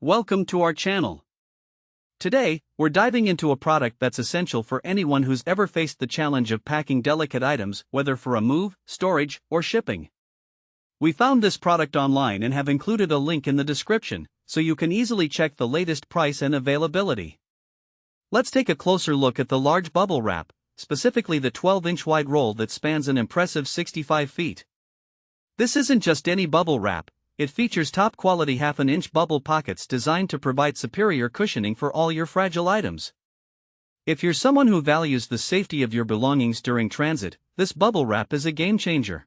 Welcome to our channel. Today, we're diving into a product that's essential for anyone who's ever faced the challenge of packing delicate items, whether for a move, storage, or shipping. We found this product online and have included a link in the description, so you can easily check the latest price and availability. Let's take a closer look at the large bubble wrap, specifically the 12-inch wide roll that spans an impressive 65 feet. This isn't just any bubble wrap. It features top-quality half-an-inch bubble pockets designed to provide superior cushioning for all your fragile items. If you're someone who values the safety of your belongings during transit, this bubble wrap is a game-changer.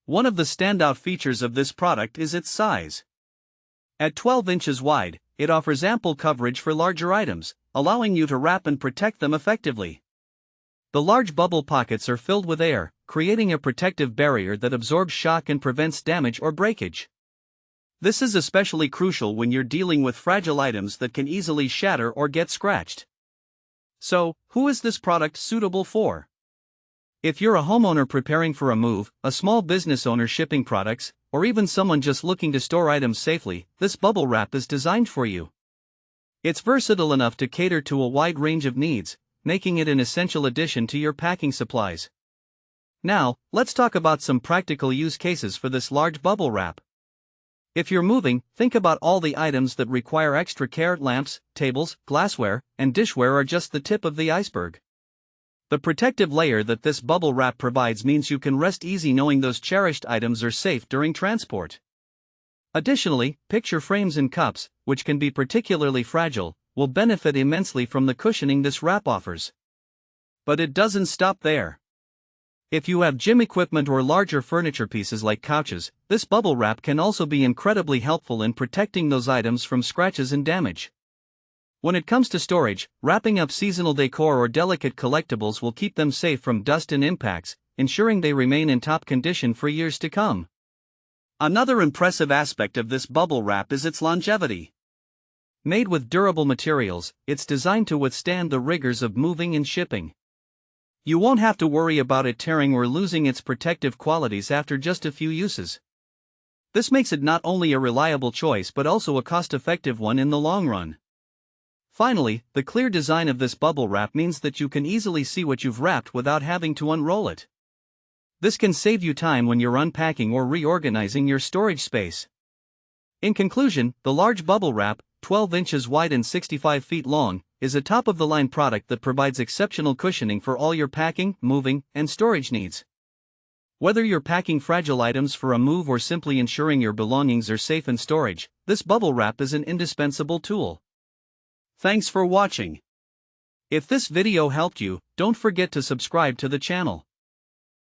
One of the standout features of this product is its size. At 12 inches wide, it offers ample coverage for larger items, allowing you to wrap and protect them effectively. The large bubble pockets are filled with air, creating a protective barrier that absorbs shock and prevents damage or breakage. This is especially crucial when you're dealing with fragile items that can easily shatter or get scratched. So, who is this product suitable for? If you're a homeowner preparing for a move, a small business owner shipping products, or even someone just looking to store items safely, this bubble wrap is designed for you. It's versatile enough to cater to a wide range of needs, making it an essential addition to your packing supplies. Now, let's talk about some practical use cases for this large bubble wrap. If you're moving, think about all the items that require extra care. Lamps, tables, glassware, and dishware are just the tip of the iceberg. The protective layer that this bubble wrap provides means you can rest easy knowing those cherished items are safe during transport. Additionally, picture frames and cups, which can be particularly fragile, will benefit immensely from the cushioning this wrap offers. But it doesn't stop there. If you have gym equipment or larger furniture pieces like couches, this bubble wrap can also be incredibly helpful in protecting those items from scratches and damage. When it comes to storage, wrapping up seasonal decor or delicate collectibles will keep them safe from dust and impacts, ensuring they remain in top condition for years to come. Another impressive aspect of this bubble wrap is its longevity. Made with durable materials, it's designed to withstand the rigors of moving and shipping. You won't have to worry about it tearing or losing its protective qualities after just a few uses. This makes it not only a reliable choice but also a cost-effective one in the long run. Finally, the clear design of this bubble wrap means that you can easily see what you've wrapped without having to unroll it. This can save you time when you're unpacking or reorganizing your storage space. In conclusion, the large bubble wrap, 12 inches wide and 65 feet long, is a top-of-the-line product that provides exceptional cushioning for all your packing, moving, and storage needs. Whether you're packing fragile items for a move or simply ensuring your belongings are safe in storage, this bubble wrap is an indispensable tool. Thanks for watching. If this video helped you, don't forget to subscribe to the channel.